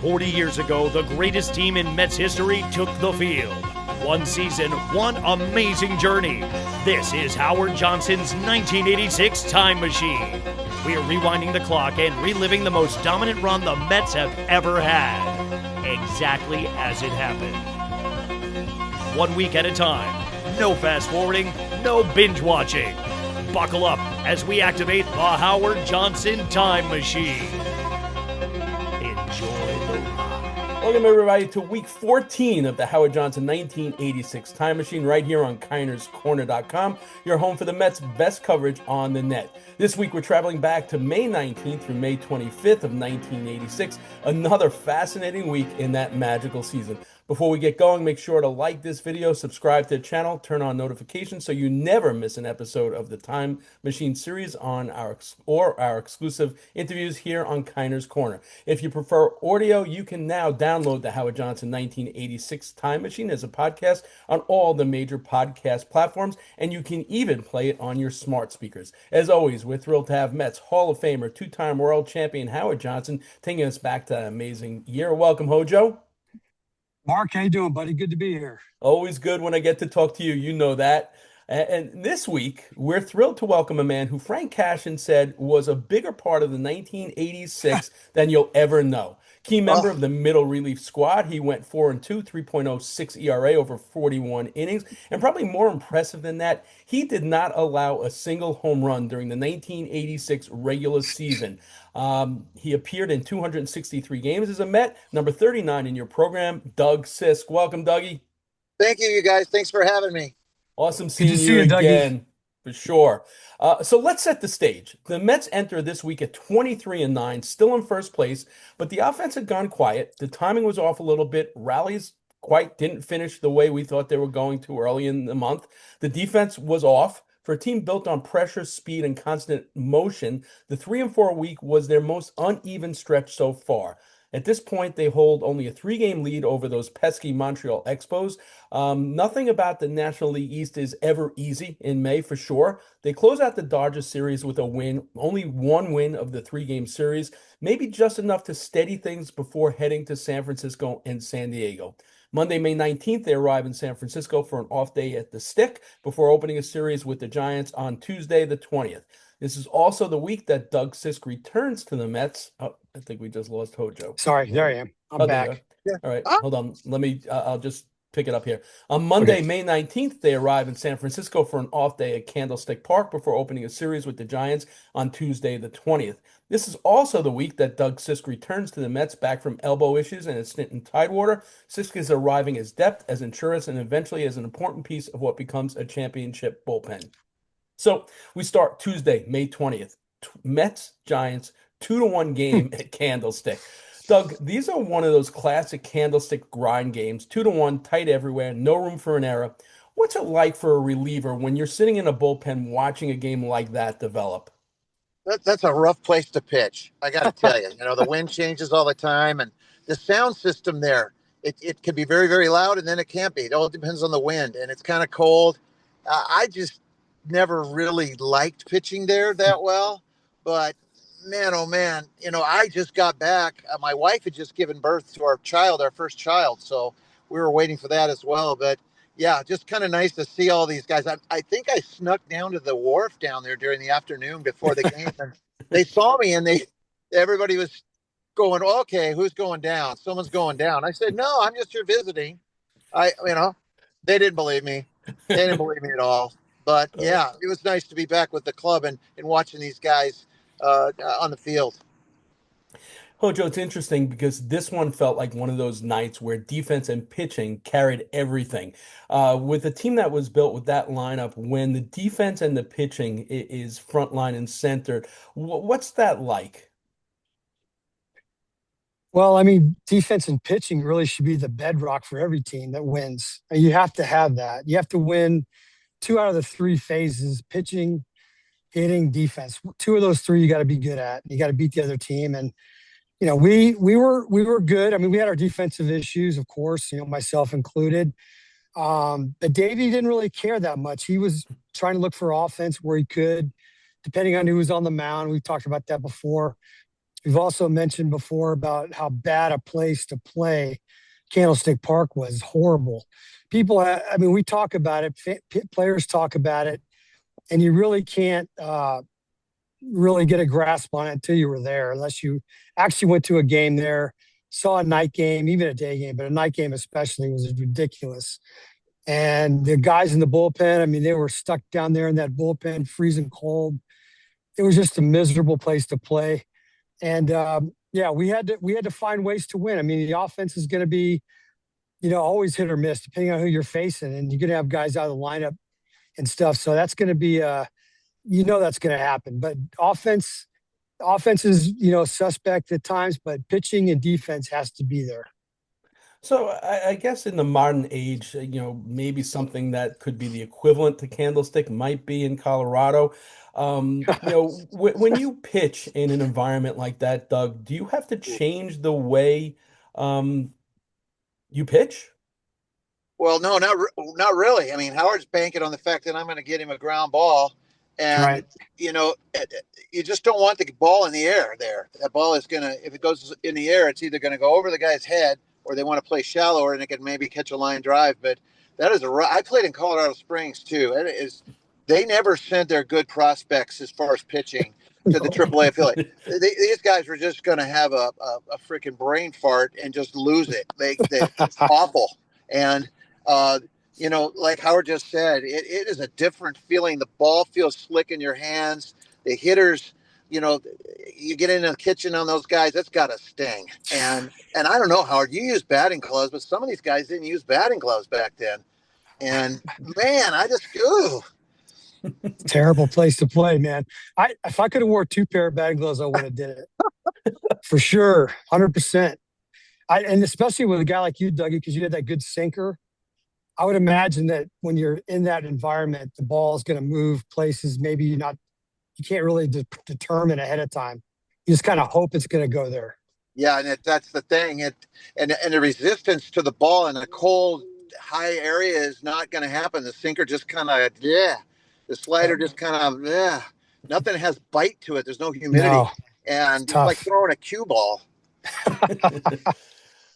40 years ago, the greatest team in Mets history took the field. One season, one amazing journey. This is Howard Johnson's 1986 Time Machine. We are rewinding the clock and reliving the most dominant run the Mets have ever had. Exactly as it happened. 1 week at a time. No fast forwarding, no binge watching. Buckle up as we activate the Howard Johnson Time Machine. Enjoy the ride. Welcome everybody to week 14 of the Howard Johnson 1986 Time Machine right here on KINER'S your home for the Mets' best coverage on the net. This week we're traveling back to May 19th through May 25th of 1986, another fascinating week in that magical season. Before we get going, make sure to like this video, subscribe to the channel, turn on notifications so you never miss an episode of the Time Machine series on our exclusive interviews here on KINER'S Korner. If you prefer audio, you can now download the Howard Johnson 1986 Time Machine as a podcast on all the major podcast platforms, and you can even play it on your smart speakers. As always, we're thrilled to have Mets Hall of Famer, two-time world champion Howard Johnson taking us back to that amazing year. Welcome, HoJo. Mark, how you doing, buddy? Good to be here. Always good when I get to talk to you. You know that. And this week, we're thrilled to welcome a man who Frank Cashin said was a bigger part of the 1986 than you'll ever know. Key member of the middle relief squad, he went 4-2, 3.06 ERA over 41 innings. And probably more impressive than that, he did not allow a single home run during the 1986 regular season. He appeared in 263 games as a Met. Number 39 in your program, Doug Sisk. Welcome, Dougie. Thank you guys. Thanks for having me. Awesome seeing you again, for sure. So let's set the stage. The Mets enter this week at 23-9, still in first place, but the offense had gone quiet. The timing was off a little bit. Rallies quite didn't finish the way we thought they were going to early in the month. The defense was off. For a team built on pressure, speed, and constant motion, the 3-4 week was their most uneven stretch so far. At this point, they hold only a 3-game lead over those pesky Montreal Expos. Nothing about the National League East is ever easy in May, for sure. They close out the Dodgers series with a win, only one win of the 3-game series, maybe just enough to steady things before heading to San Francisco and San Diego. Monday, May 19th, they arrive in San Francisco for an off day at the Stick before opening a series with the Giants on Tuesday, the 20th. This is also the week that Doug Sisk returns to the Mets. Oh, I think we just lost HoJo. Sorry, there I am. I'm back. Yeah. All right, hold on. I'll just pick it up here. On Monday, May 19th, they arrive in San Francisco for an off day at Candlestick Park before opening a series with the Giants on Tuesday, the 20th. This is also the week that Doug Sisk returns to the Mets back from elbow issues and a stint in Tidewater. Sisk is arriving as depth, as insurance, and eventually as an important piece of what becomes a championship bullpen. So we start Tuesday, May 20th. Mets, Giants, 2-1 game at Candlestick. Doug, these are one of those classic Candlestick grind games. 2-1, tight everywhere, no room for an error. What's it like for a reliever when you're sitting in a bullpen watching a game like that develop? That's a rough place to pitch. I got to tell you, the wind changes all the time, and the sound system there, it can be very, very loud, and then it can't be. It all depends on the wind, and it's kind of cold. I just never really liked pitching there that well, but man, oh man, I just got back. My wife had just given birth to our first child, so we were waiting for that as well. But yeah, just kind of nice to see all these guys. I think I snuck down to the wharf down there during the afternoon before the game, and they saw me, and everybody was going, okay, who's going down? Someone's going down. I said, no, I'm just here visiting. They didn't believe me. They didn't believe me at all. But yeah, it was nice to be back with the club and watching these guys on the field. HoJo, it's interesting because this one felt like one of those nights where defense and pitching carried everything. With a team that was built with that lineup, when the defense and the pitching is front line and centered, what's that like? Well, I mean, defense and pitching really should be the bedrock for every team that wins. You have to have that. You have to win 2 out of the 3 phases: pitching, hitting, defense. 2 of those 3 you got to be good at. You got to beat the other team. And we were good. I mean, we had our defensive issues, of course, myself included. But Davey didn't really care that much. He was trying to look for offense where he could, depending on who was on the mound. We've talked about that before. We've also mentioned before about how bad a place to play Candlestick Park was. Horrible. People, I mean, we talk about it, players talk about it, and you really can't really get a grasp on it until you were there, unless you actually went to a game there, saw a night game, even a day game, but a night game especially was ridiculous. And the guys in the bullpen, I mean, they were stuck down there in that bullpen, freezing cold. It was just a miserable place to play. And yeah, we had to find ways to win. I mean, the offense is going to be, always hit or miss depending on who you're facing, and you're going to have guys out of the lineup and stuff. So that's going to be, that's going to happen. But offense is, suspect at times, but pitching and defense has to be there. So I guess in the modern age, maybe something that could be the equivalent to Candlestick might be in Colorado. When you pitch in an environment like that, Doug, do you have to change the way you pitch? Well, no, not really. I mean, Howard's banking on the fact that I'm going to get him a ground ball, and Right. You just don't want the ball in the air there. That ball is going to, if it goes in the air, it's either going to go over the guy's head, or they want to play shallower and it can maybe catch a line drive. But that is I played in Colorado Springs too. They never sent their good prospects as far as pitching to the AAA affiliate. These guys were just going to have a freaking brain fart and just lose it. It's awful. And, like Howard just said, it is a different feeling. The ball feels slick in your hands. The hitters, you get in the kitchen on those guys, that's got to sting. And I don't know, Howard, you use batting gloves, but some of these guys didn't use batting gloves back then. And man, Terrible place to play, man. If I could have wore 2 pair of batting gloves, I would have did it for sure, 100%. And especially with a guy like you, Dougie, because you had that good sinker. I would imagine that when you're in that environment, the ball is going to move places maybe you can't really determine ahead of time. You just kind of hope it's going to go there. Yeah, and that's the thing. And the resistance to the ball in a cold, high area is not going to happen. The sinker just kind of, the slider just kind of, nothing has bite to it. There's no humidity. No, and it's like throwing a cue ball.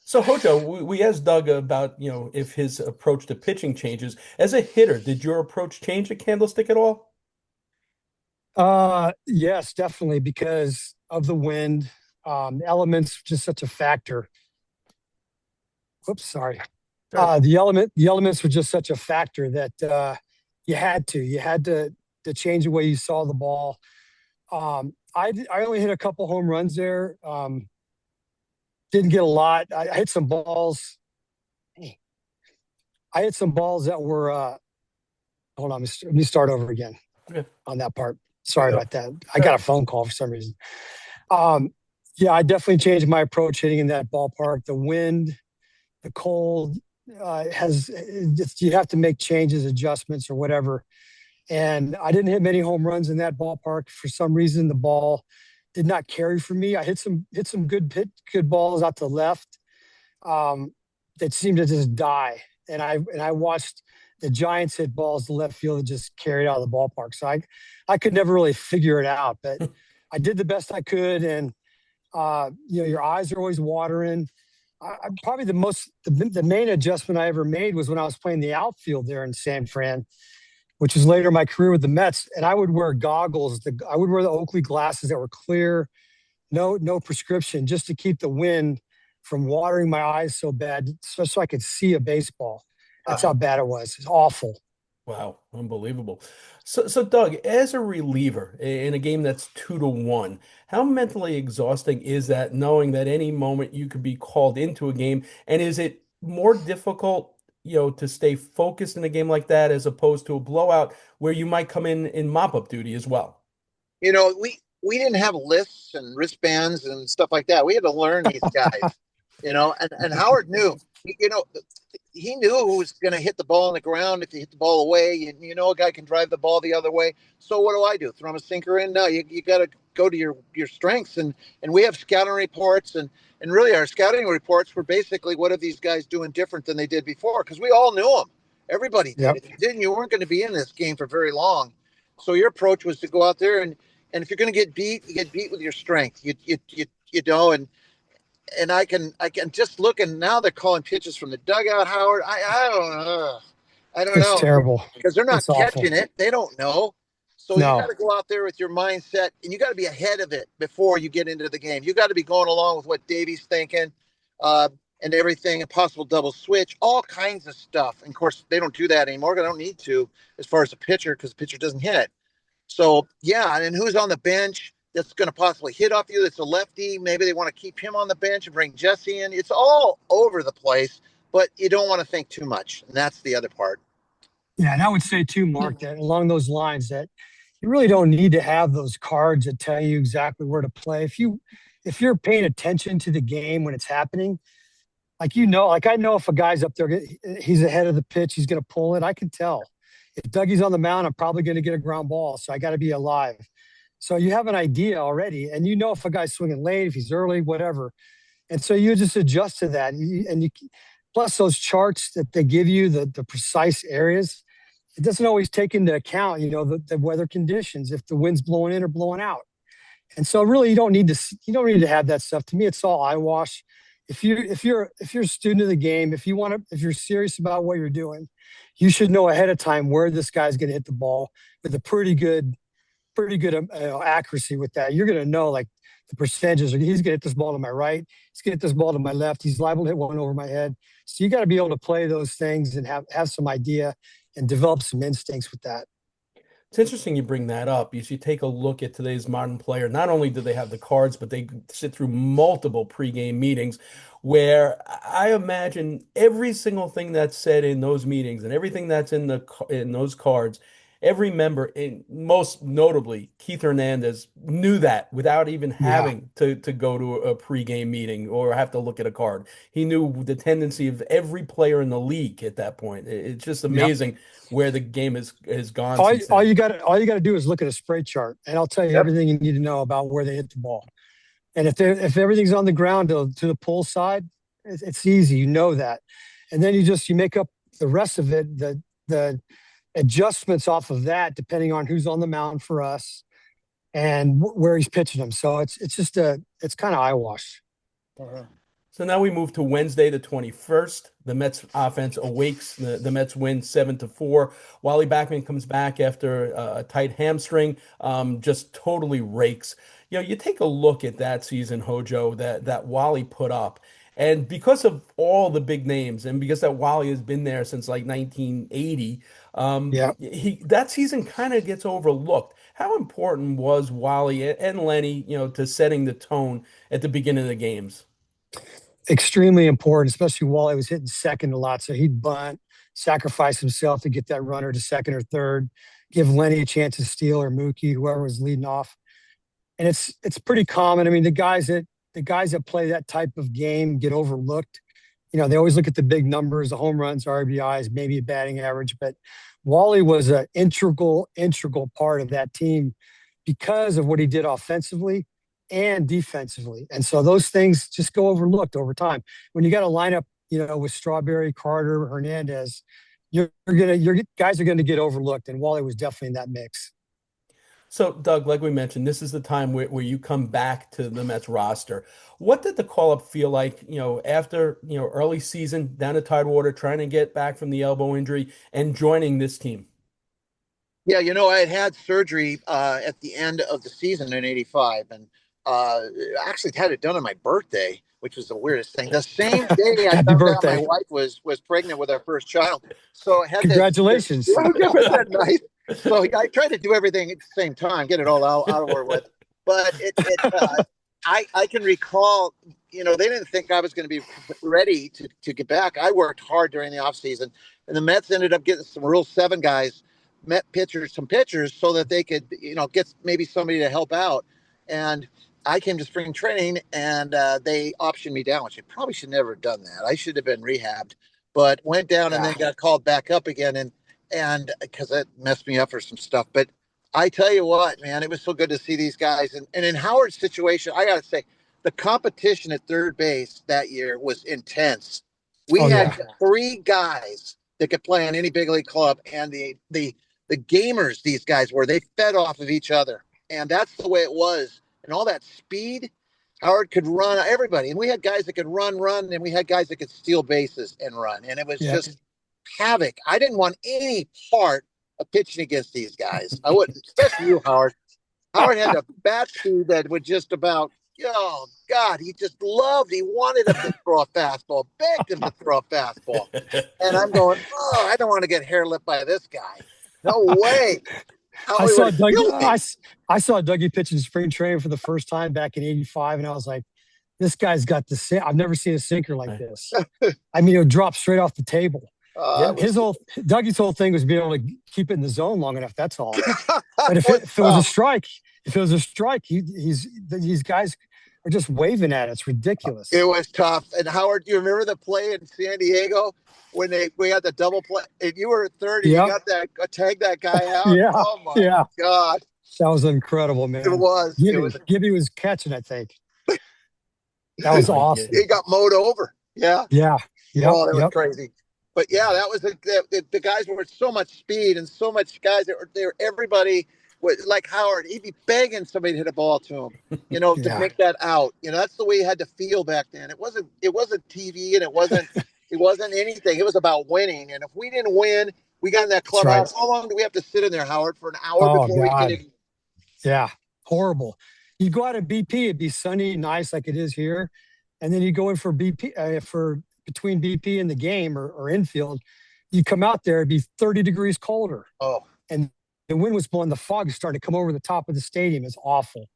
So HoJo, we asked Doug about, if his approach to pitching changes. As a hitter, did your approach change at Candlestick at all? Yes, definitely, because of the wind. Elements just such a factor. Oops, sorry. The elements were just such a factor that you had to change the way you saw the ball. I only hit a couple home runs there. Didn't get a lot. I hit some balls. I hit some balls that were. Hold on, let me start over again on that part. Sorry about that. I got a phone call for some reason. Yeah, I definitely changed my approach hitting in that ballpark. The wind, the cold you have to make changes, adjustments, or whatever. And I didn't hit many home runs in that ballpark. For some reason, the ball did not carry for me. I hit some good balls out to the left that seemed to just die. And I watched the Giants hit balls to left field that just carried out of the ballpark. So I could never really figure it out, but I did the best I could. And your eyes are always watering. Probably the main adjustment I ever made was when I was playing the outfield there in San Fran, which was later in my career with the Mets. And I would wear goggles. I would wear the Oakley glasses that were clear, no prescription, just to keep the wind from watering my eyes so bad, so I could see a baseball. That's how bad it was. It's awful. Wow, unbelievable. So Doug, as a reliever in a game that's 2-1, how mentally exhausting is that, knowing that any moment you could be called into a game? And is it more difficult, to stay focused in a game like that as opposed to a blowout where you might come in mop-up duty as well? We didn't have lists and wristbands and stuff like that. We had to learn these guys, and Howard knew, he knew who was going to hit the ball on the ground. If you hit the ball away, a guy can drive the ball the other way. So what do? Throw him a sinker in? No, you got to go to your strengths. And we have scouting reports, and really our scouting reports were basically, what are these guys doing different than they did before? Because we all knew them. Everybody did. Yep. If you didn't, you weren't going to be in this game for very long. So your approach was to go out there and And if you're going to get beat, you get beat with your strength. You know, and I can just look, and now they're calling pitches from the dugout, Howard. I don't It's know, terrible. because they're not It's awful. catching it. They don't know. So you No. got to go out there with your mindset, and you got to be ahead of it before you get into the game. You got to be going along with what Davey's thinking, and everything, a possible double switch, all kinds of stuff. And of course, they don't do that anymore. They don't need to, as far as the pitcher, because the pitcher doesn't hit. So yeah, and who's on the bench that's going to possibly hit off you? That's a lefty. Maybe they want to keep him on the bench and bring Jesse in. It's all over the place, but you don't want to think too much, and that's the other part. Yeah, and I would say too, Mark, that along those lines, that you really don't need to have those cards that tell you exactly where to play. If you're paying attention to the game when it's happening, like I know if a guy's up there, he's ahead of the pitch, he's going to pull it. I can tell. If Dougie's on the mound, I'm probably going to get a ground ball, so I got to be alive. So you have an idea already, and you know if a guy's swinging late, if he's early, whatever. And so you just adjust to that. Plus those charts that they give you, the precise areas, it doesn't always take into account, the weather conditions, if the wind's blowing in or blowing out. And so really you don't need to have that stuff. To me, it's all eyewash. If you're a student of the game, if you're serious about what you're doing, you should know ahead of time where this guy's going to hit the ball with a pretty good accuracy with that. You're going to know like the percentages. He's going to hit this ball to my right. He's going to hit this ball to my left. He's liable to hit one over my head. So you got to be able to play those things and have some idea and develop some instincts with that. It's interesting you bring that up. You take a look at today's modern player. Not only do they have the cards, but they sit through multiple pregame meetings where I imagine every single thing that's said in those meetings and everything that's in those cards, every member, most notably Keith Hernandez, knew that without even having to go to a pregame meeting or have to look at a card. He knew the tendency of every player in the league at that point. It's just amazing where the game has gone. All you got to do is look at a spray chart, and I'll tell you everything you need to know about where they hit the ball. And if everything's on the ground to the pull side, it's easy. You know that, and then you make up the rest of it. The adjustments off of that, depending on who's on the mound for us and where he's pitching them. So it's kind of eyewash. So now we move to Wednesday, the 21st. The Mets offense awakes. The Mets win 7-4. Wally Backman comes back after a tight hamstring, just totally rakes. You take a look at that season, HoJo, that Wally put up. And because of all the big names, and because that Wally has been there since like 1980, that season kind of gets overlooked. How important was Wally and Lenny, to setting the tone at the beginning of the games? Extremely important, especially Wally was hitting second a lot. So he'd bunt, sacrifice himself to get that runner to second or third, give Lenny a chance to steal or Mookie, whoever was leading off. And it's pretty common. I mean, the guys that play that type of game get overlooked. They always look at the big numbers, the home runs, RBIs, maybe a batting average, but Wally was an integral part of that team because of what he did offensively and defensively. And so those things just go overlooked over time. When you got a lineup, with Strawberry, Carter, Hernandez, your guys are going to get overlooked, and Wally was definitely in that mix. So, Doug, like we mentioned, this is the time where you come back to the Mets roster. What did the call-up feel like, after, early season down at Tidewater, trying to get back from the elbow injury and joining this team? Yeah, I had surgery at the end of the season in '85, and actually had it done on my birthday, which was the weirdest thing. The same day I found out my wife was pregnant with our first child. So I had Congratulations. Wasn't that nice? So I tried to do everything at the same time, get it all out of work with. But I can recall, they didn't think I was going to be ready to get back. I worked hard during the offseason, and the Mets ended up getting some real seven guys, some pitchers, so that they could, get maybe somebody to help out. And I came to spring training, and they optioned me down, which I probably should never have done that. I should have been rehabbed, but went down and then got called back up again. And because that messed me up for some stuff. But I tell you what, man, it was so good to see these guys. And in Howard's situation, I got to say, the competition at third base that year was intense. We had three guys that could play on any big league club. And the gamers these guys were, they fed off of each other. And that's the way it was. And all that speed, Howard could run everybody. And we had guys that could run, and we had guys that could steal bases and run. And it was just havoc. I didn't want any part of pitching against these guys. I wouldn't, especially you, Howard. Howard had a bat speed that would just about, oh, God, he just loved, he wanted him to throw a fastball, begged him to throw a fastball. And I'm going, oh, I don't want to get hair lipped by this guy. No way. I saw Dougie pitch in spring training for the first time back in '85, and I was like, this guy's got the I've never seen a sinker like this. I mean, it would drop straight off the table. Dougie's whole thing was being able to keep it in the zone long enough. That's all. But if it was a strike, these guys are just waving at it. It's ridiculous. It was tough. And Howard, do you remember the play in San Diego when we had the double play? And you were at third, and you got that tag that guy out. Oh my God, that was incredible, man. It was. Gibby was catching, I think. That was awesome. He got mowed over. Yeah. Yeah. Oh, that was crazy. But yeah, that was the guys were with so much speed and so much guys that were everybody. Like Howard, he'd be begging somebody to hit a ball to him, to make that out. That's the way he had to feel back then. It wasn't TV, and it wasn't anything. It was about winning. And if we didn't win, we got in that clubhouse. Right. How long do we have to sit in there, Howard, for an hour before we get in? Yeah, horrible. You go out at BP, it'd be sunny, nice like it is here, and then you go in for BP for between BP and the game or infield. You come out there, it'd be 30 degrees colder. Oh, and the wind was blowing, the fog started to come over the top of the stadium. It's awful.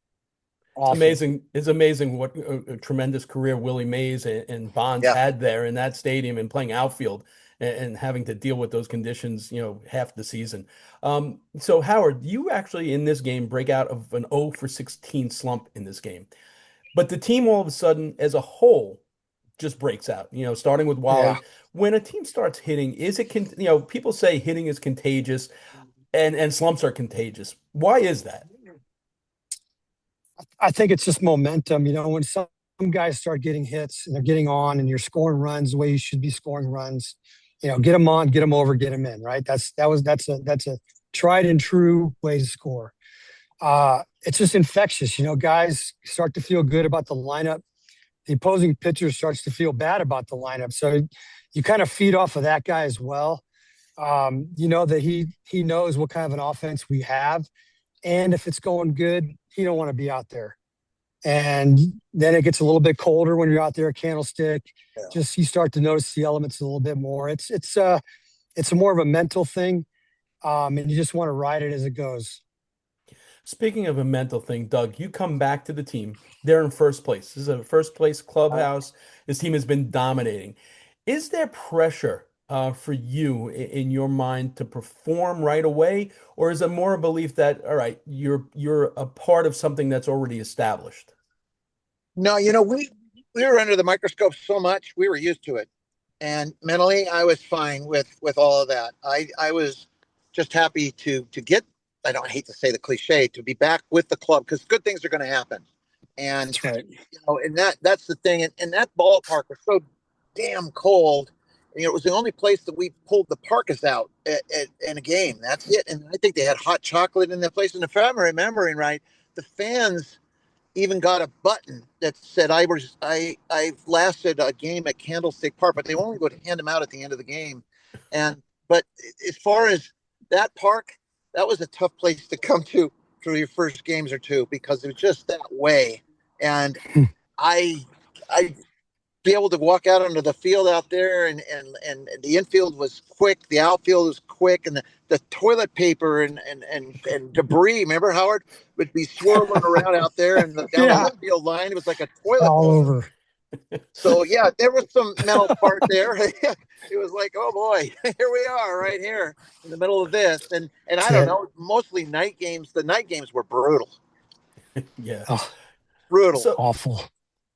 It's amazing what a tremendous career Willie Mays and Bonds had there in that stadium and playing outfield and having to deal with those conditions, half the season. So Howard, you actually in this game break out of an 0-for-16 slump in this game, but the team all of a sudden as a whole just breaks out, starting with Wally. Yeah. When a team starts hitting, people say hitting is contagious. And slumps are contagious. Why is that? I think it's just momentum. When some guys start getting hits and they're getting on and you're scoring runs the way you should be scoring runs, get them on, get them over, get them in, right? That's a tried and true way to score. It's just infectious. Guys start to feel good about the lineup. The opposing pitcher starts to feel bad about the lineup. So you kind of feed off of that guy as well. That he knows what kind of an offense we have, and if it's going good, he don't want to be out there. And then it gets a little bit colder when you're out there at Candlestick. Yeah. Just you start to notice the elements a little bit more. It's a more of a mental thing, and you just want to ride it as it goes. Speaking of a mental thing, Doug, you come back to the team. They're in first place. This is a first place clubhouse. This team has been dominating. Is there pressure for you in your mind to perform right away, or is it more a belief that, all right, you're a part of something that's already established? No, we were under the microscope so much, we were used to it, and mentally I was fine with all of that. I was just happy to get, I don't hate to say the cliche, to be back with the club, because good things are going to happen. And that's right. And that's the thing. And that ballpark was so damn cold. It was the only place that we pulled the parkas out in a game. That's it. And I think they had hot chocolate in that place. And if I'm remembering right, the fans even got a button that said I lasted a game at Candlestick Park, but they only would hand them out at the end of the game. But as far as that park, that was a tough place to come to for your first games or two, because it was just that way. And I be able to walk out onto the field out there, and the infield was quick, the outfield was quick, and the toilet paper and debris, remember, Howard, would be swirling around out there, and down the left field line, it was like a toilet all over. So yeah, there was some mental part there. It was like, oh boy, here we are right here in the middle of this, and I don't know, mostly night games. The night games were brutal. Yeah, brutal, awful.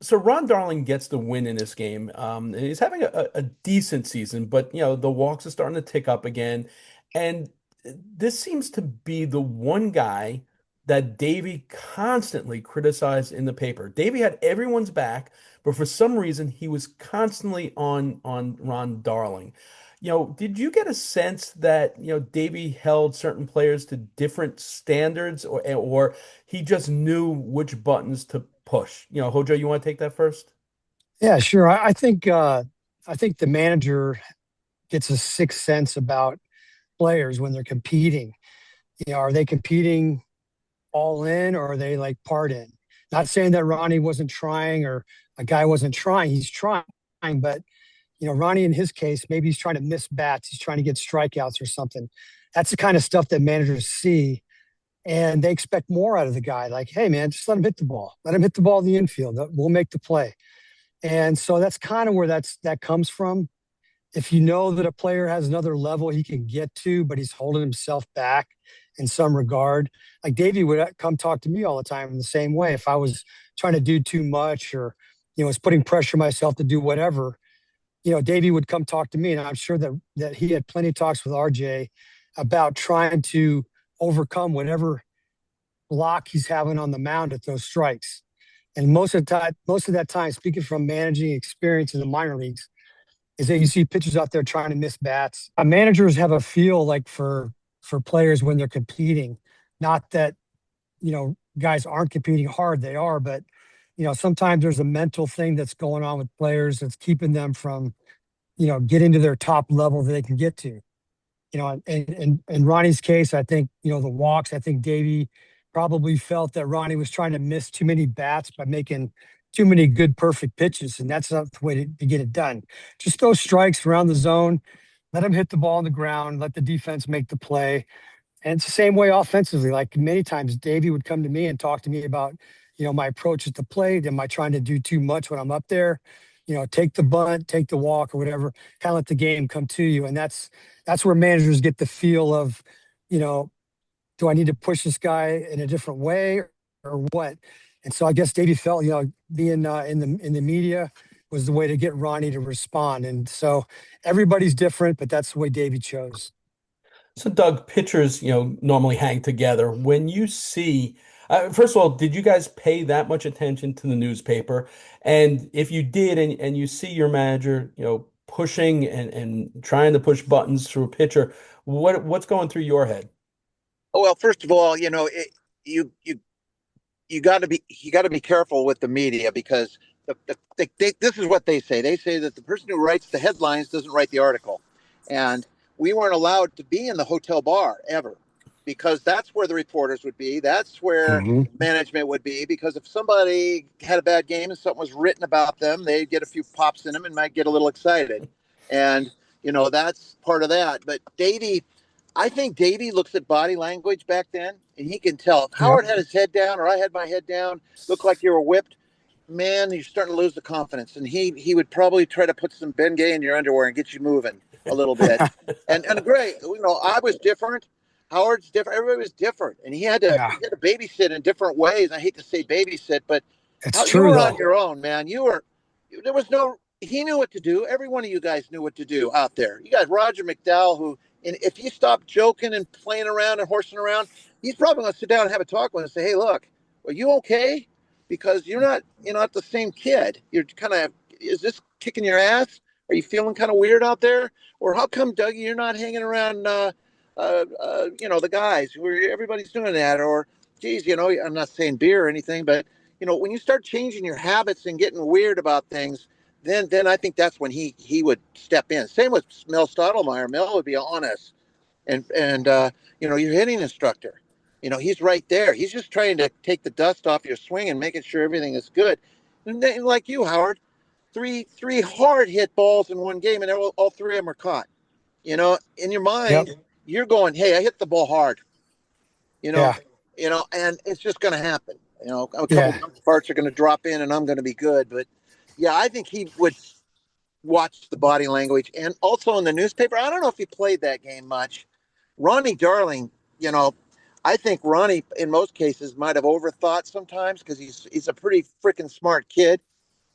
So Ron Darling gets the win in this game. And he's having a decent season, but the walks are starting to tick up again. And this seems to be the one guy that Davey constantly criticized in the paper. Davey had everyone's back, but for some reason he was constantly on Ron Darling. Did you get a sense that, Davey held certain players to different standards or he just knew which buttons to push? HoJo, you want to take that first? Yeah, sure. I think the manager gets a sixth sense about players when they're competing. Are they competing all in or are they like part in? Not saying that Ronnie wasn't trying or a guy wasn't trying. He's trying, but Ronnie in his case, maybe he's trying to miss bats. He's trying to get strikeouts or something. That's the kind of stuff that managers see and they expect more out of the guy. Like, hey man, just let him hit the ball. Let him hit the ball in the infield. We'll make the play. And so that's kind of where that comes from. If you know that a player has another level he can get to, but he's holding himself back in some regard, like Davey would come talk to me all the time in the same way. If I was trying to do too much or, was putting pressure on myself to do whatever, Davey would come talk to me. And I'm sure that he had plenty of talks with RJ about trying to overcome whatever block he's having on the mound at those strikes. And most of that time, speaking from managing experience in the minor leagues, is that you see pitchers out there trying to miss bats. Managers have a feel like for players when they're competing. Not that guys aren't competing hard; they are, but sometimes there's a mental thing that's going on with players that's keeping them from getting to their top level that they can get to. In Ronnie's case, I think the walks. I think Davey probably felt that Ronnie was trying to miss too many bats by making too many good, perfect pitches, and that's not the way to get it done. Just throw strikes around the zone, let him hit the ball on the ground, let the defense make the play. And it's the same way offensively. Like many times, Davey would come to me and talk to me about, my approach at the plate. Am I trying to do too much when I'm up there? Take the bunt, take the walk, or whatever. Kind of let the game come to you, and that's where managers get the feel of, do I need to push this guy in a different way or what? And so I guess Davey felt, being in the media was the way to get Ronnie to respond. And so everybody's different, but that's the way Davey chose. So, Doug, pitchers, normally hang together. When you see, first of all, did you guys pay that much attention to the newspaper? And if you did, and you see your manager, pushing and trying to push buttons through a pitcher, what's going through your head? Well, first of all, you got to be careful with the media because this is what they say. They say that the person who writes the headlines doesn't write the article, and we weren't allowed to be in the hotel bar ever because that's where the reporters would be. That's where management would be, because if somebody had a bad game and something was written about them, they'd get a few pops in them and might get a little excited. And, that's part of that. But I think Davey looks at body language back then and he can tell if Howard had his head down or I had my head down, looked like you were whipped, man, you're starting to lose the confidence. And he would probably try to put some Bengay in your underwear and get you moving a little bit. and great, I was different. Howard's different. Everybody was different, and he had to babysit in different ways. I hate to say babysit, but you were on your own, man. There was no. He knew what to do. Every one of you guys knew what to do out there. You got Roger McDowell, who, and if you stop joking and playing around and horsing around, he's probably going to sit down and have a talk with him and say, "Hey, look, are you okay? Because you're not the same kid. You're kind of, is this kicking your ass? Are you feeling kind of weird out there? Or how come, Dougie, you're not hanging around, the guys where everybody's doing that? Or, geez, I'm not saying beer or anything, but, when you start changing your habits and getting weird about things, then I think that's when he would step in. Same with Mel Stottlemyre. Mel would be honest. And your hitting instructor, he's right there. He's just trying to take the dust off your swing and making sure everything is good. And then, like you, Howard, three hard hit balls in one game, and all three of them are caught. In your mind, you're going, "Hey, I hit the ball hard." And it's just going to happen. A couple parts are going to drop in, and I'm going to be good. But yeah, I think he would watch the body language, and also in the newspaper. I don't know if he played that game much. Ronnie Darling, I think Ronnie, in most cases, might have overthought sometimes because he's a pretty freaking smart kid,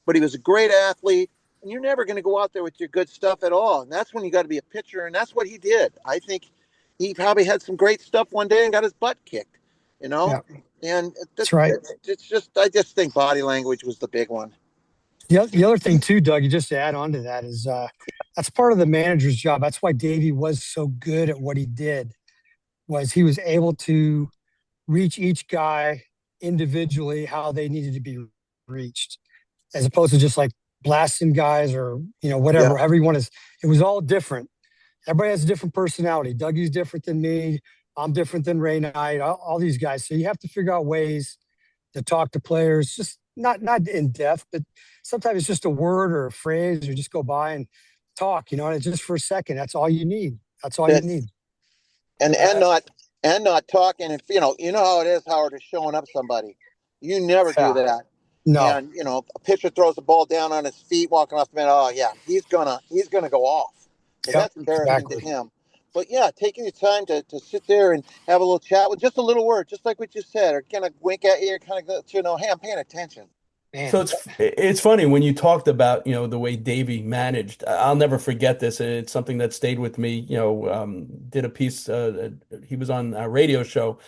but he was a great athlete, and you're never going to go out there with your good stuff at all. And that's when you got to be a pitcher, and that's what he did. I think he probably had some great stuff one day and got his butt kicked, And that's right. It's just, I just think body language was the big one. The other thing too, Doug, you just to add on to that is that's part of the manager's job. That's why Davey was so good at what he did, was he was able to reach each guy individually how they needed to be reached, as opposed to just like blasting guys or Yeah. whatever, however you want to. It was all different. Everybody has a different personality. Dougie's different than me. I'm different than Ray Knight. All these guys. So you have to figure out ways to talk to players, just not in depth, but sometimes it's just a word or a phrase, or just go by and talk. And it's just for a second. That's all you need. That's all you need. And not talking. And you know how it is, Howard, is showing up somebody. You never do that. No. And a pitcher throws the ball down on his feet, walking off the man. Oh yeah, he's gonna go off. Yep, that's embarrassing to him. But yeah, taking the time to sit there and have a little chat with just a little word, just like what you said, or kind of wink at you, or kind of hey, I'm paying attention. Man. So it's funny when you talked about the way Davey managed. I'll never forget this. It's something that stayed with me. Did a piece. He was on a radio show,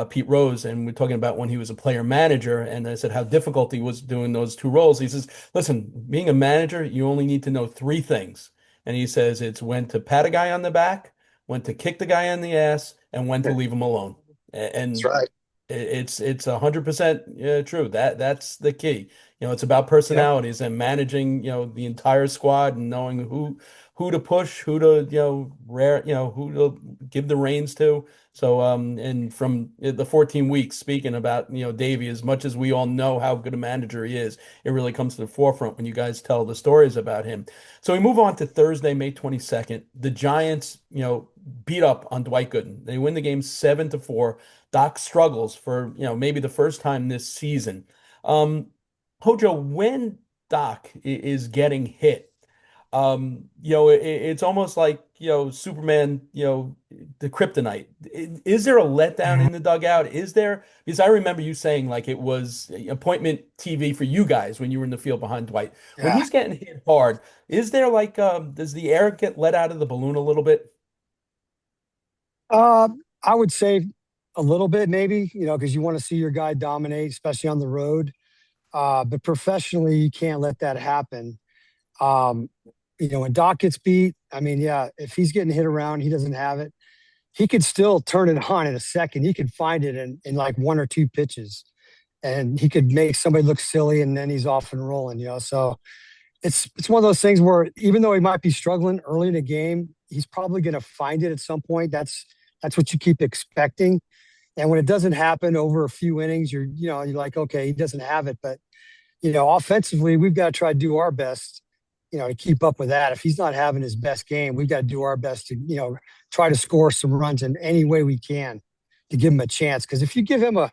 Pete Rose, and we're talking about when he was a player manager. And I said how difficult he was doing those two roles. He says, "Listen, being a manager, you only need to know three things." And he says it's when to pat a guy on the back, when to kick the guy in the ass, and when to leave him alone. And that's right. It's 100% true. That's the key. It's about personalities and managing, the entire squad and knowing who to push, who to, who to give the reins to. So, and from the 14 weeks, speaking about, Davey, as much as we all know how good a manager he is, it really comes to the forefront when you guys tell the stories about him. So we move on to Thursday, May 22nd. The Giants, beat up on Dwight Gooden. They win the game 7-4. Doc struggles for, maybe the first time this season. HoJo, when Doc is getting hit, it's almost like, Superman, the kryptonite. Is there a letdown in the dugout? Is there? Because I remember you saying like it was appointment TV for you guys when you were in the field behind Dwight. When he's getting hit hard, is there like, does the air get let out of the balloon a little bit? I would say a little bit, maybe, because you want to see your guy dominate, especially on the road. But professionally, you can't let that happen. When Doc gets beat, I mean, yeah, if he's getting hit around, he doesn't have it. He could still turn it on in a second. He could find it in like one or two pitches, and he could make somebody look silly, and then he's off and rolling. So it's one of those things where even though he might be struggling early in the game, he's probably going to find it at some point. That's what you keep expecting. And when it doesn't happen over a few innings, you're like, okay, he doesn't have it. But, offensively, we've got to try to do our best, to keep up with that. If he's not having his best game, we've got to do our best to, try to score some runs in any way we can to give him a chance. Because if you give him a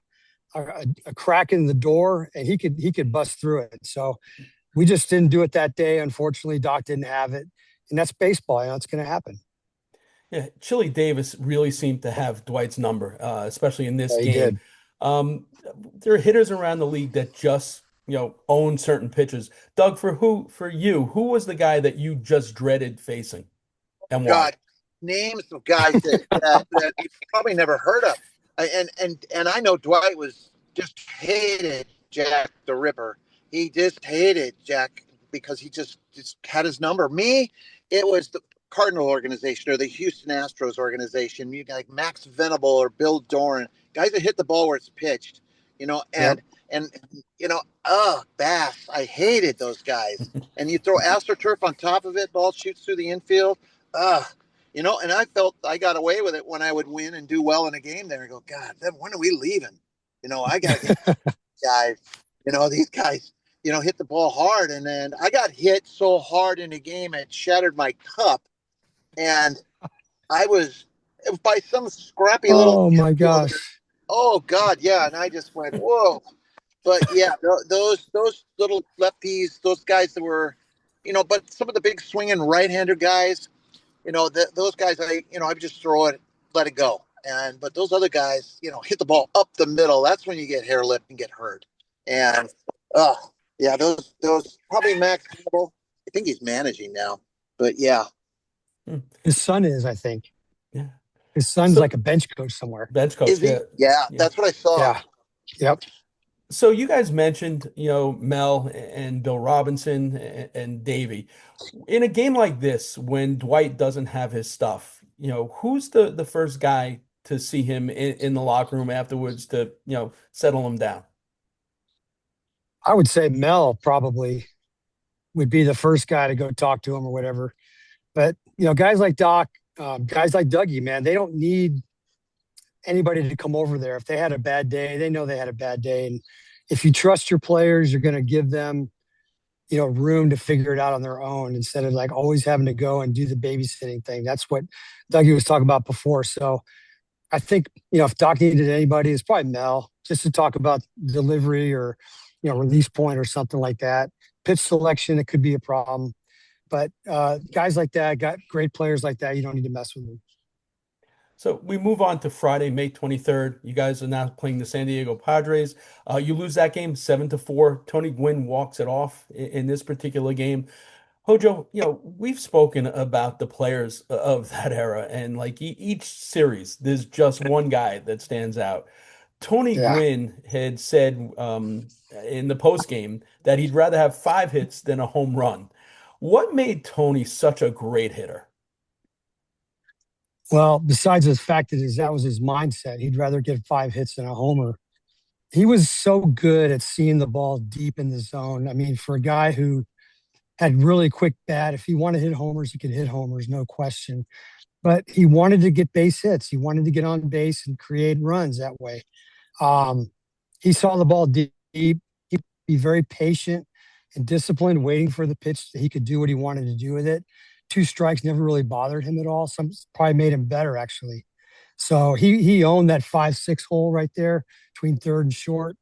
crack in the door, and he could bust through it. So we just didn't do it that day. Unfortunately, Doc didn't have it. And that's baseball. It's going to happen. Yeah, Chili Davis really seemed to have Dwight's number, especially in this He game. did. There are hitters around the league that just, own certain pitches. Doug, for you, who was the guy that you just dreaded facing, and why? God, names of guys that you've probably never heard of. And I know Dwight was just hated Jack the Ripper. He just hated Jack because he just had his number. Me, it was the Cardinal organization or the Houston Astros organization. You like Max Venable or Bill Doran, guys that hit the ball where it's pitched, and Bass. I hated those guys. And you throw AstroTurf on top of it, ball shoots through the infield. And I felt I got away with it when I would win and do well in a game there. I go, God, then when are we leaving? I got to get guys, these guys, hit the ball hard. And then I got hit so hard in a game, it shattered my cup. And it was by some scrappy little. Oh my gosh. Oh God. Yeah. And I just went, whoa. But yeah, those little lefties, those guys that were, but some of the big swinging right-hander guys, those guys, I just throw it, let it go. But those other guys, hit the ball up the middle. That's when you get hair lipped and get hurt. And yeah, those probably Max Campbell. I think he's managing now, but yeah. His son is, I think. Yeah. His son's like a bench coach somewhere. Bench coach. Is he? Yeah, that's what I saw. Yeah. Yep. So you guys mentioned, Mel and Bill Robinson and Davey. In a game like this, when Dwight doesn't have his stuff, who's the first guy to see him in the locker room afterwards to, settle him down? I would say Mel probably would be the first guy to go talk to him or whatever. But guys like Doc, guys like Dougie, man, they don't need anybody to come over there. If they had a bad day, they know they had a bad day. And if you trust your players, you're going to give them, room to figure it out on their own instead of like always having to go and do the babysitting thing. That's what Dougie was talking about before. So I think, if Doc needed anybody, it's probably Mel just to talk about delivery or, release point or something like that. Pitch selection, it could be a problem. But guys like that, got great players like that, you don't need to mess with them. So we move on to Friday, May 23rd. You guys are now playing the San Diego Padres. You lose that game 7-4. Tony Gwynn walks it off in this particular game. HoJo, we've spoken about the players of that era, and like each series, there's just one guy that stands out. Tony Yeah. Gwynn had said in the post game that he'd rather have 5 hits than a home run. What made Tony such a great hitter? Well, besides the fact that was his mindset, he'd rather get 5 hits than a homer. He was so good at seeing the ball deep in the zone. I mean, for a guy who had really quick bat, if he wanted to hit homers, he could hit homers, no question. But he wanted to get base hits. He wanted to get on base and create runs that way. He saw the ball deep. He'd be very patient and disciplined, waiting for the pitch that he could do what he wanted to do with it. 2 strikes never really bothered him at all. Some probably made him better actually. So he owned that 5-6 hole right there between third and short.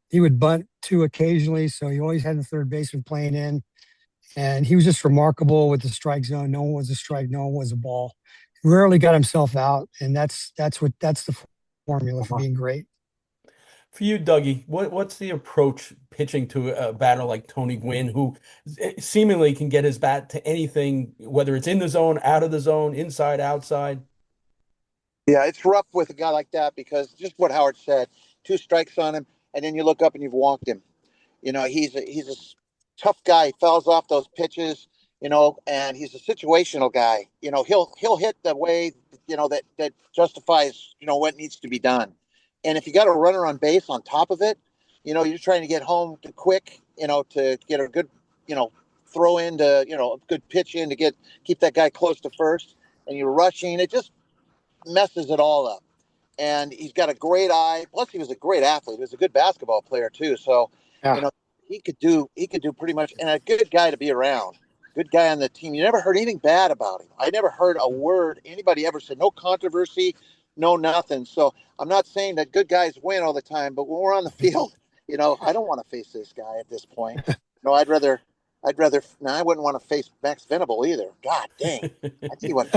He would bunt 2 occasionally, so he always had the third baseman playing in. And he was just remarkable with the strike zone. No one was a strike, no one was a ball. He rarely got himself out, and that's the formula for being great. For you, Dougie, what's the approach pitching to a batter like Tony Gwynn, who seemingly can get his bat to anything, whether it's in the zone, out of the zone, inside, outside? Yeah, it's rough with a guy like that because just what Howard said, 2 strikes on him, and then you look up and you've walked him. He's a tough guy. He fouls off those pitches, and he's a situational guy. He'll hit the way, that justifies, what needs to be done. And if you got a runner on base on top of it, you're trying to get home to quick, to get a good, throw in to, a good pitch in to keep that guy close to first, and you're rushing. It just messes it all up. And he's got a great eye. Plus, he was a great athlete. He was a good basketball player too. So, Yeah. he could do pretty much, and a good guy to be around. Good guy on the team. You never heard anything bad about him. I never heard a word anybody ever said. No controversy, no nothing. So I'm not saying that good guys win all the time, but when we're on the field, I don't want to face this guy at this point. I'd rather. No, I wouldn't want to face Max Venable either. God dang. I tell you what.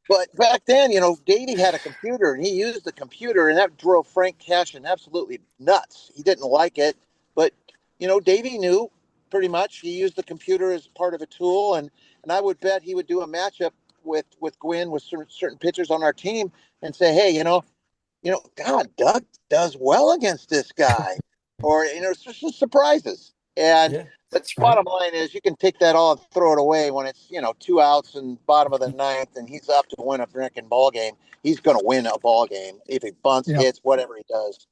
But back then, Davey had a computer and he used the computer, and that drove Frank Cashin absolutely nuts. He didn't like it, but Davey knew pretty much. He used the computer as part of a tool, and I would bet he would do a matchup with Gwynn with certain pitchers on our team and say, hey, God, Doug does well against this guy, or it's just surprises. And Yeah, the bottom line is you can take that all and throw it away when it's 2 outs and bottom of the ninth, and he's up to win a freaking ball game. He's going to win a ball game if he bunts, Yeah. hits, whatever he does.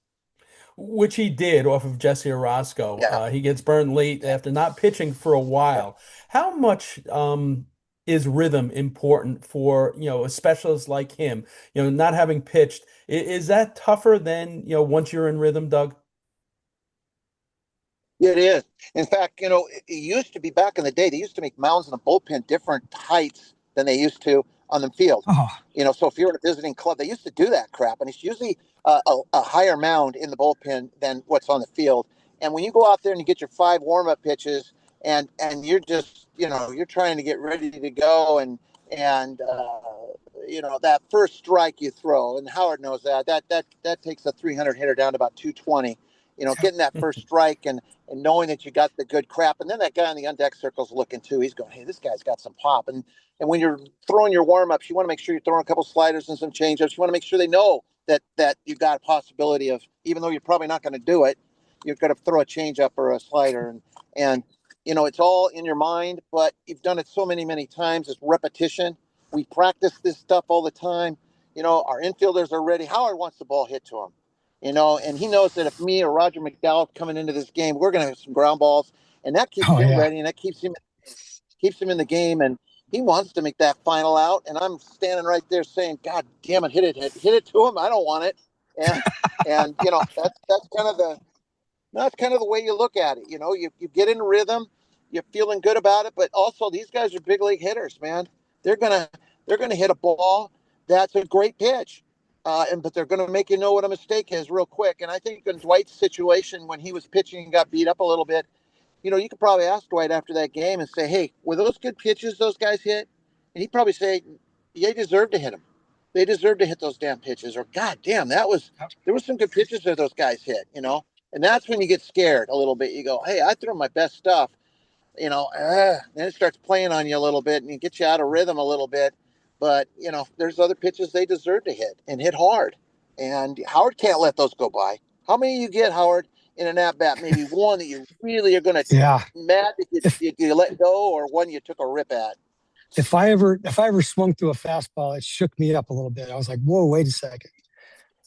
which he did off of Jesse Orosco. Yeah. He gets burned late after not pitching for a while. How much is rhythm important for, a specialist like him, not having pitched? Is that tougher than, once you're in rhythm, Doug? Yeah, it is. In fact, it used to be back in the day, they used to make mounds in the bullpen different heights than they used to on the field. Oh, So if you're in a visiting club, they used to do that crap. And it's usually a higher mound in the bullpen than what's on the field. And when you go out there and you get your 5 warm-up pitches and you're just, you're trying to get ready to go and that first strike you throw, and Howard knows that takes a 300 hitter down to about 220. Getting that first strike and knowing that you got the good crap. And then that guy in the undeck circle's looking too. He's going, hey, this guy's got some pop. And when you're throwing your warm-ups, you want to make sure you're throwing a couple sliders and some changeups. You want to make sure they know that you've got a possibility of, even though you're probably not going to do it, you're going to throw a changeup or a slider, and it's all in your mind, but you've done it so many times. It's repetition. We practice this stuff all the time. Our infielders are ready. Howard wants the ball hit to him, and he knows that if me or Roger McDowell coming into this game, we're going to have some ground balls, and that keeps him ready, and that keeps him in the game, and he wants to make that final out, and I'm standing right there saying, God damn it, hit it to him. I don't want it. And that's kind of the way you look at it. You get in rhythm, you're feeling good about it, but also these guys are big league hitters, man. They're gonna hit a ball that's a great pitch, but they're gonna make you know what a mistake is real quick. And I think in Dwight's situation, when he was pitching and got beat up a little bit, you could probably ask Dwight after that game and say, hey, were those good pitches those guys hit? And he'd probably say, yeah, they deserved to hit them. They deserved to hit those damn pitches. Or, God damn, there was some good pitches that those guys hit, And that's when you get scared a little bit. You go, hey, I threw my best stuff, then it starts playing on you a little bit and it gets you out of rhythm a little bit. But, there's other pitches they deserve to hit and hit hard. And Howard can't let those go by. How many you get, Howard, in an at-bat? Maybe one that you really are going to mad that you let go, or one you took a rip at? If I ever swung through a fastball, it shook me up a little bit. I was like, whoa, wait a second.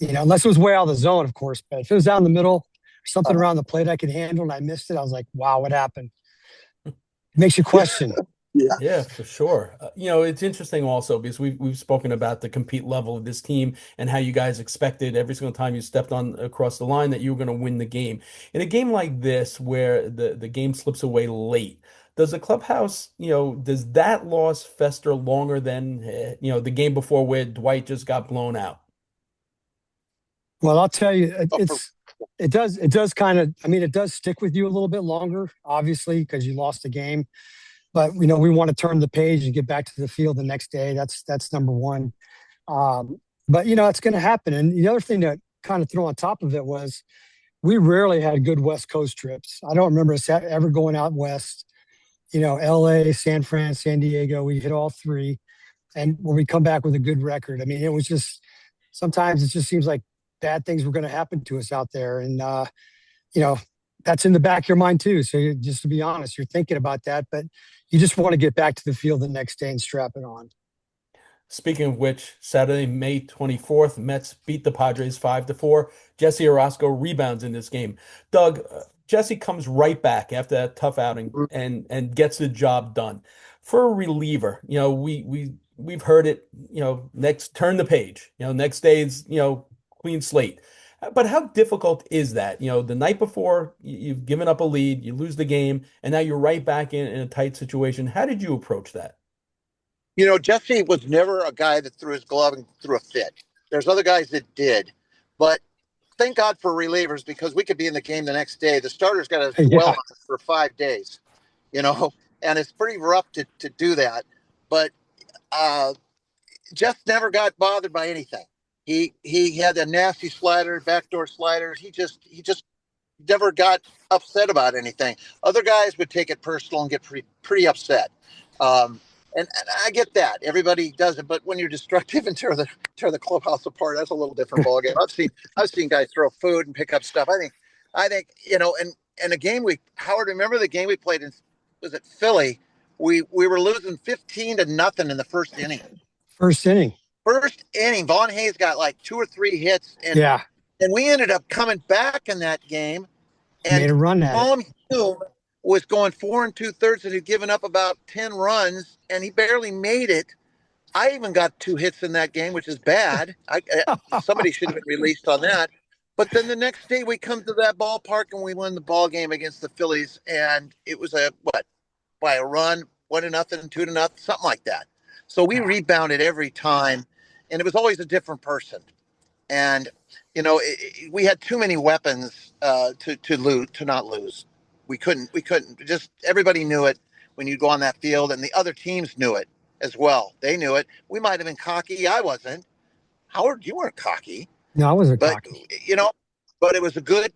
Unless it was way out of the zone, of course. But if it was out in the middle or something around the plate I could handle and I missed it, I was like, wow, what happened? It makes you question. Yeah, for sure. It's interesting also because we've spoken about the compete level of this team and how you guys expected every single time you stepped on across the line that you were going to win the game. In a game like this where the game slips away late, does the clubhouse, does that loss fester longer than the game before where Dwight just got blown out? Well, I'll tell you, it does kind of, it does stick with you a little bit longer, obviously, because you lost the game. But we want to turn the page and get back to the field the next day. That's number one. But it's going to happen. And the other thing that kind of threw on top of it was we rarely had good West Coast trips. I don't remember us ever going out west. LA, San Fran, San Diego. We hit all three, and when we come back with a good record, it was just sometimes it just seems like bad things were going to happen to us out there, and that's in the back of your mind too. So just to be honest, you're thinking about that, but you just want to get back to the field the next day and strap it on. Speaking of which, Saturday, May 24th, Mets beat the Padres 5-4. Jesse Orosco rebounds in this game. Doug, Jesse comes right back after that tough outing and gets the job done. For a reliever, we've heard it, next turn the page. Next day is, clean slate. But how difficult is that? The night before you've given up a lead, you lose the game, and now you're right back in a tight situation. How did you approach that? Jesse was never a guy that threw his glove and threw a fit. There's other guys that did, but thank God for relievers, because we could be in the game the next day. The starter's got to dwell on it for 5 days, and it's pretty rough to do that. But Jeff never got bothered by anything. He had a nasty slider, backdoor sliders. He just never got upset about anything. Other guys would take it personal and get pretty upset. And I get that. Everybody does it, but when you're destructive and tear the clubhouse apart, that's a little different ballgame. I've seen guys throw food and pick up stuff. I think and a game Howard, remember the game we played in, was it Philly? We were losing 15-0 in the first inning. First inning, Vaughn Hayes got like 2 or 3 hits, and we ended up coming back in that game and made a run at Tom Hume was going 4 2/3 and he'd given up about 10 runs and he barely made it. I even got 2 hits in that game, which is bad. Somebody should have been released on that. But then the next day we come to that ballpark and we win the ball game against the Phillies, and it was by a run, 1-0, 2-0, something like that. So we rebounded every time, and it was always a different person. And we had too many weapons to not lose. We couldn't. Just everybody knew it when you go on that field, and the other teams knew it as well. They knew it. We might have been cocky. I wasn't. Howard, you weren't cocky. No, I wasn't cocky. But it was a good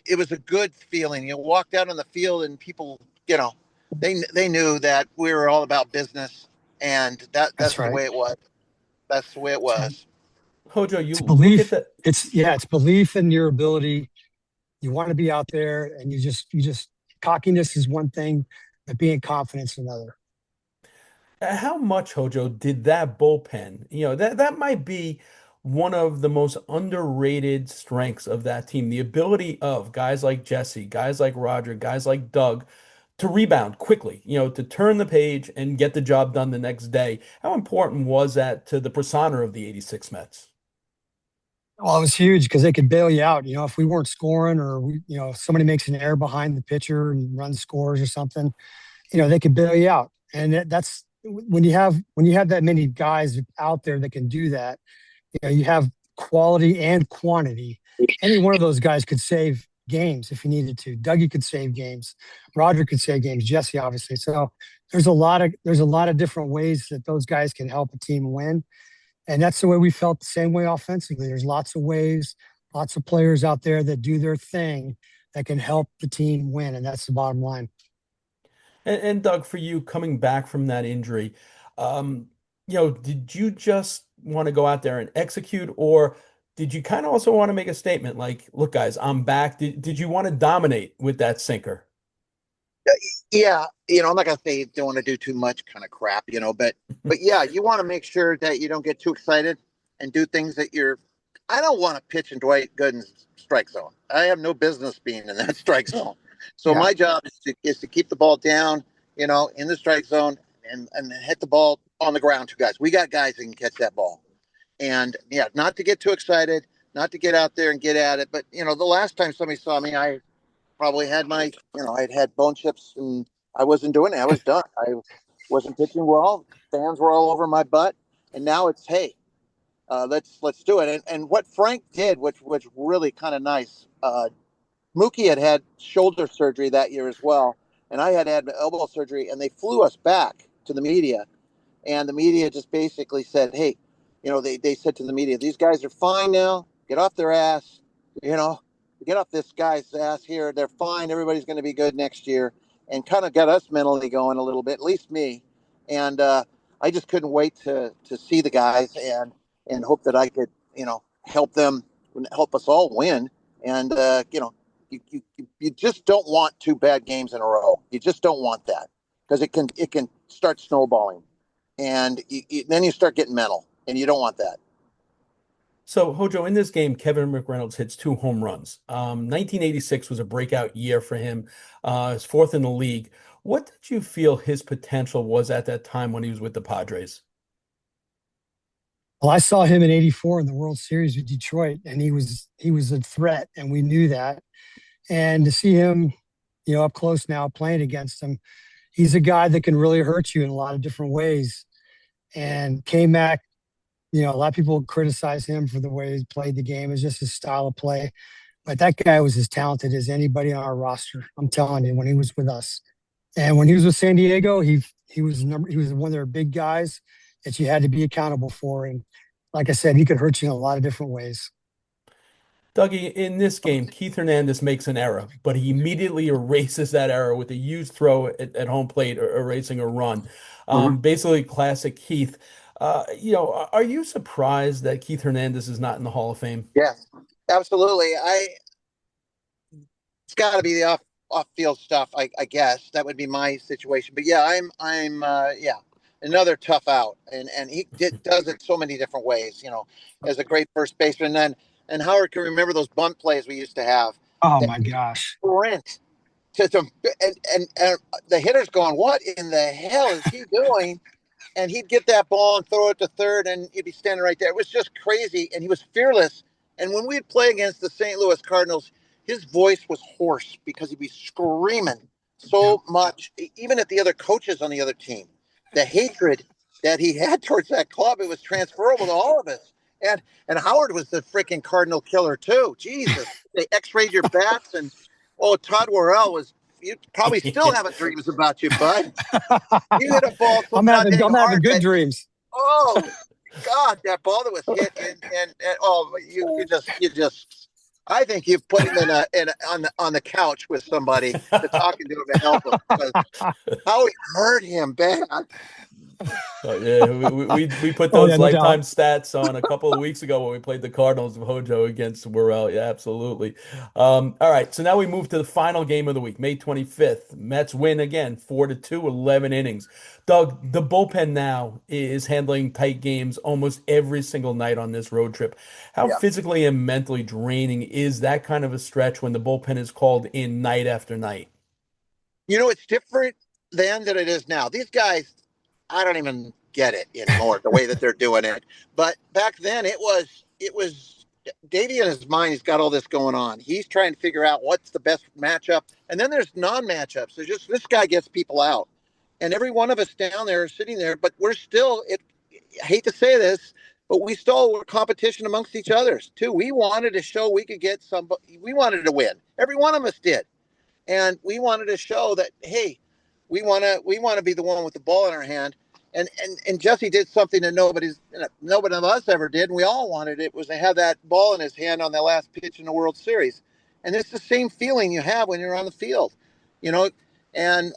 feeling. You walked out on the field, and people, they knew that we were all about business, and that's right. The way it was. That's the way it was. HoJo, you It's look at belief. that. It's belief in your ability. You want to be out there, and you just cockiness is one thing, but being confident is another. How much, Hojo, did that bullpen, that might be one of the most underrated strengths of that team. The ability of guys like Jesse, guys like Roger, guys like Doug to rebound quickly, to turn the page and get the job done the next day. How important was that to the persona of the 86 Mets? Well, it was huge because they could bail you out. If we weren't scoring, or if somebody makes an error behind the pitcher and runs scores or something, they could bail you out. And that's when you have that many guys out there that can do that. You have quality and quantity. Any one of those guys could save games if you needed to. Dougie could save games. Roger could save games. Jesse, obviously. So there's a lot of different ways that those guys can help a team win. And that's the way we felt, the same way offensively. There's lots of ways, lots of players out there that do their thing that can help the team win. And that's the bottom line. And Doug, for you coming back from that injury, um, did you just want to go out there and execute, or did you kind of also want to make a statement like, look, guys, I'm back? Did you want to dominate with that sinker? Yeah, I'm not gonna say you don't want to do too much kind of crap, but yeah, you want to make sure that you don't get too excited and do things that you're. I don't want to pitch in Dwight Gooden's strike zone. I have no business being in that strike zone. So Yeah. my job is to keep the ball down, in the strike zone and hit the ball on the ground to guys. We got guys that can catch that ball, and yeah, not to get too excited, not to get out there and get at it. But the last time somebody saw me, I probably had I'd had bone chips and I wasn't doing it. I was done. I wasn't pitching well. Fans were all over my butt. And now it's, hey, let's do it. And what Frank did, which was really kind of nice. Mookie had shoulder surgery that year as well. And I had elbow surgery, and they flew us back to the media. And the media just basically said, hey, they said to the media, these guys are fine now. Get off their ass. Get off this guy's ass here. They're fine. Everybody's going to be good next year, and kind of got us mentally going a little bit, at least me. And I just couldn't wait to see the guys and hope that I could, help them, help us all win. And, you just don't want two bad games in a row. You just don't want that, because it can start snowballing, and then you start getting mental, and you don't want that. So, Hojo, in this game, Kevin McReynolds hits 2 home runs. 1986 was a breakout year for him, his fourth in the league. What did you feel his potential was at that time when he was with the Padres? Well, I saw him in '84 in the World Series with Detroit, and he was a threat, and we knew that. And to see him, up close now playing against him, he's a guy that can really hurt you in a lot of different ways. And K-Mac, a lot of people criticize him for the way he played the game. It's just his style of play. But that guy was as talented as anybody on our roster. I'm telling you, when he was with us. And when he was with San Diego, he was one of their big guys that you had to be accountable for. And like I said, he could hurt you in a lot of different ways. Dougie, in this game, Keith Hernandez makes an error, but he immediately erases that error with a huge throw at home plate, erasing a run. Basically, classic Keith. Are you surprised that Keith Hernandez is not in the Hall of Fame? Yes, absolutely. It's got to be the off field stuff. I guess that would be my situation. But yeah, I'm yeah, another tough out, and he does it so many different ways. As a great first baseman, and Howard can remember those bunt plays we used to have. Oh my gosh! Sprint to and the hitter's going, what in the hell is he doing? And he'd get that ball and throw it to third, and he'd be standing right there. It was just crazy, and he was fearless. And when we'd play against the St. Louis Cardinals, his voice was hoarse because he'd be screaming so much, even at the other coaches on the other team. The hatred that he had towards that club, it was transferable to all of us. And Howard was the freaking Cardinal killer too. Jesus, they X-rayed your bats, and Todd Worrell was. You probably still having dreams about you, bud. You hit a ball so I'm having good dreams. Oh God, that ball that was hit, and you just. I think you've put him on the couch with somebody to talking to him to help him, because how he hurt him bad. Yeah, we put Oh those yeah, no doubt. lifetime stats on a couple of weeks ago when we played the Cardinals of HoJo against Worrell. Yeah, absolutely. All right, so now we move to the final game of the week, May 25th. Mets win again, 4-2, 11 innings. Doug, the bullpen now is handling tight games almost every single night on this road trip. How Yeah. physically and mentally draining is that kind of a stretch when the bullpen is called in night after night? It's different then than it is now. These guys, I don't even get it anymore, the way that they're doing it. But back then it was Davey in his mind, he's got all this going on. He's trying to figure out what's the best matchup. And then there's non-matchups. There's just this guy gets people out. And every one of us down there is sitting there, but we're still I hate to say this, but we still were competition amongst each others too. We wanted to show we could get somebody, we wanted to win. Every one of us did. And we wanted to show that, hey, we want to be the one with the ball in our hand. And Jesse did something that nobody of us ever did, and we all wanted it, was to have that ball in his hand on the last pitch in the World Series. And it's the same feeling you have when you're on the field, you know. And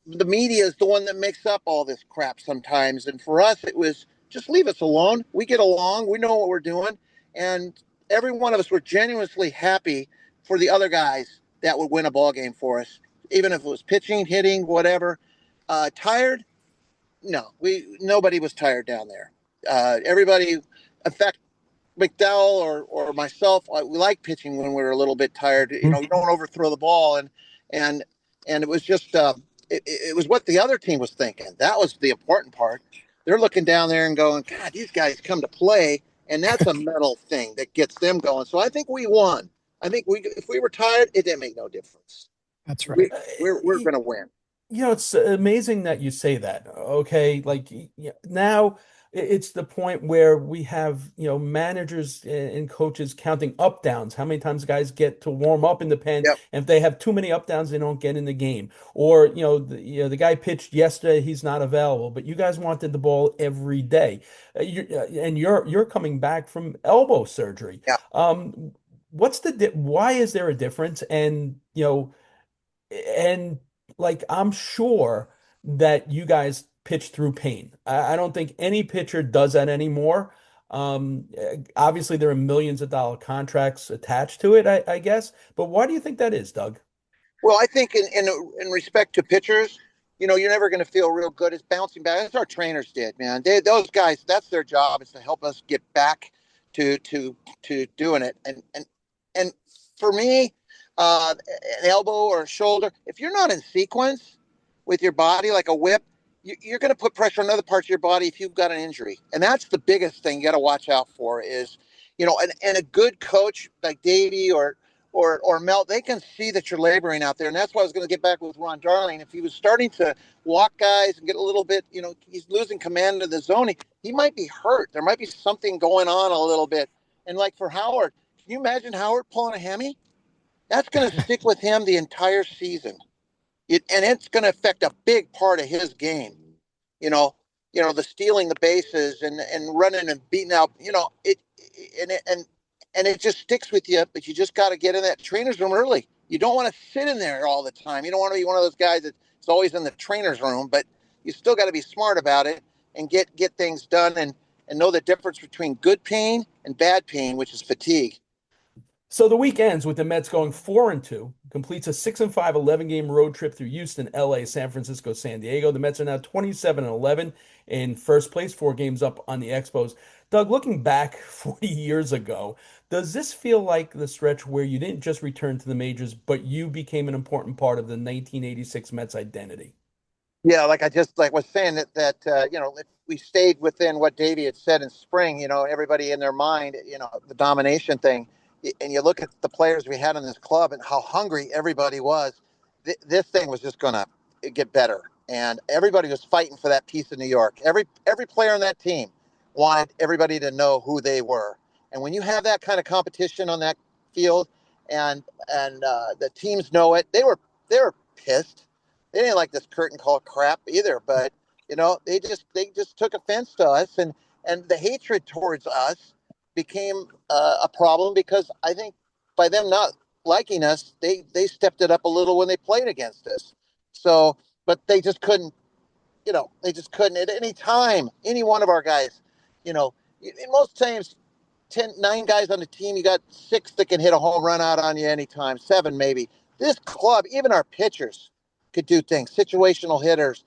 the media is the one that makes up all this crap sometimes. And for us, it was just leave us alone. We get along. We know what we're doing. And every one of us were genuinely happy for the other guys that would win a ball game for us, even if it was pitching, hitting, whatever. Tired? No, nobody was tired down there. Everybody, in fact, McDowell or myself, we like pitching when we're a little bit tired. You don't overthrow the ball, and it was just it was what the other team was thinking. That was the important part. They're looking down there and going, God, these guys come to play, and that's a mental thing that gets them going. So I think we won. I think if we were tired, it didn't make no difference. That's We right. we're gonna win. It's amazing that you say that. Okay, like now it's the point where we have, managers and coaches counting up downs, how many times guys get to warm up in the pen, Yep. and if they have too many up downs, they don't get in the game. Or, the guy pitched yesterday, he's not available, but you guys wanted the ball every day. And you're coming back from elbow surgery. Yeah. Why is there a difference? And like I'm sure that you guys pitch through pain. I don't think any pitcher does that anymore. Obviously, there are millions of dollar contracts attached to it, I guess. But why do you think that is, Doug? Well, I think in respect to pitchers, you're never going to feel real good as bouncing back. That's what our trainers did, man. Those guys, that's their job, is to help us get back to doing it. And for me, an elbow or a shoulder, if you're not in sequence with your body like a whip, you're going to put pressure on other parts of your body if you've got an injury. And that's the biggest thing you got to watch out for is, and a good coach like Davey or Mel, they can see that you're laboring out there. And that's why I was going to get back with Ron Darling. If he was starting to walk guys and get a little bit, he's losing command of the zone, he might be hurt. There might be something going on a little bit. And like for Howard, can you imagine Howard pulling a hammy? That's going to stick with him the entire season. And it's going to affect a big part of his game. You know, the stealing the bases and running and beating out, and it just sticks with you, but you just got to get in that trainer's room early. You don't want to sit in there all the time. You don't want to be one of those guys that's always in the trainer's room, but you still got to be smart about it and get things done and know the difference between good pain and bad pain, which is fatigue. So the week ends with the Mets going 4-2, completes a 6-5 11-game road trip through Houston, LA, San Francisco, San Diego. The Mets are now 27-11 in first place, 4 games up on the Expos. Doug, looking back 40 years ago, does this feel like the stretch where you didn't just return to the majors, but you became an important part of the 1986 Mets identity? Yeah, like I just was saying that if we stayed within what Davey had said in spring, everybody in their mind, the domination thing, and you look at the players we had in this club and how hungry everybody was, this thing was just going to get better. And everybody was fighting for that piece of New York. Every player on that team wanted everybody to know who they were. And when you have that kind of competition on that field, and the teams know it, they were pissed. They didn't like this curtain call crap either. But they just took offense to us, and the hatred towards us became a problem because I think by them not liking us, they stepped it up a little when they played against us. So, but they just couldn't they just couldn't at any time. Any one of our guys, in most times, 9 guys on the team, you got 6 that can hit a home run out on you anytime, 7 maybe. This club, even our pitchers could do things, situational hitters,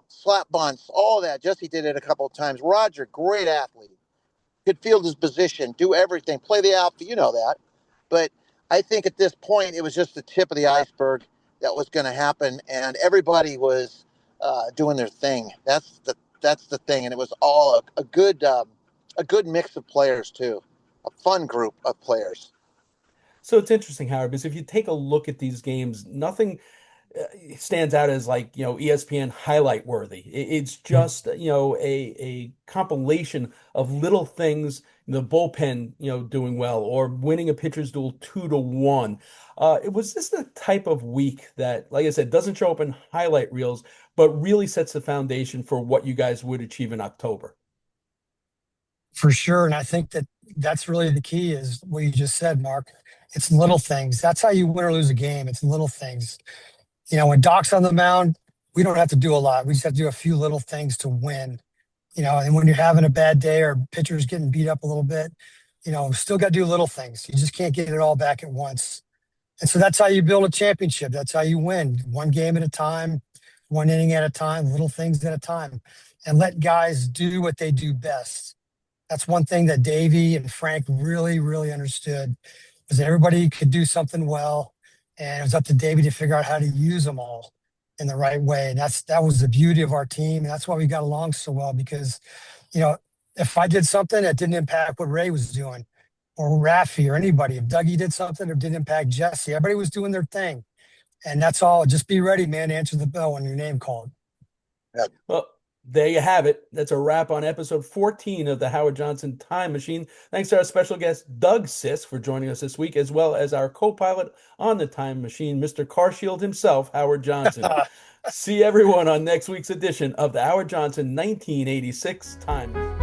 slap bunts, all that. Jesse did it a couple of times. Roger, great athlete, could field his position, do everything, play the outfield, that. But I think at this point, it was just the tip of the iceberg that was going to happen, and everybody was doing their thing. That's the thing, and it was all a good mix of players too, a fun group of players. So it's interesting, Howard, because if you take a look at these games, nothing stands out as like, ESPN highlight worthy. It's just, a compilation of little things, the bullpen, doing well, or winning a pitcher's duel 2-1. It was just the type of week that, like I said, doesn't show up in highlight reels, but really sets the foundation for what you guys would achieve in October. For sure. And I think that's really the key is what you just said, Mark. It's little things. That's how you win or lose a game. It's little things. When Doc's on the mound, we don't have to do a lot. We just have to do a few little things to win. And when you're having a bad day or pitcher's getting beat up a little bit, still got to do little things. You just can't get it all back at once. And so that's how you build a championship. That's how you win. One game at a time, one inning at a time, little things at a time, and let guys do what they do best. That's one thing that Davey and Frank really, really understood, was that everybody could do something well. And it was up to Davey to figure out how to use them all in the right way. And that was the beauty of our team. And that's why we got along so well, because, if I did something that didn't impact what Ray was doing, or Raffy, or anybody, if Dougie did something that didn't impact Jesse, everybody was doing their thing. And that's all. Just be ready, man, to answer the bell when your name called. Yeah. Well, there you have it. That's a wrap on episode 14 of the Howard Johnson Time Machine. Thanks to our special guest, Doug Sisk, for joining us this week, as well as our co-pilot on the Time Machine, Mr. Carshield himself, Howard Johnson. See everyone on next week's edition of the Howard Johnson 1986 Time Machine.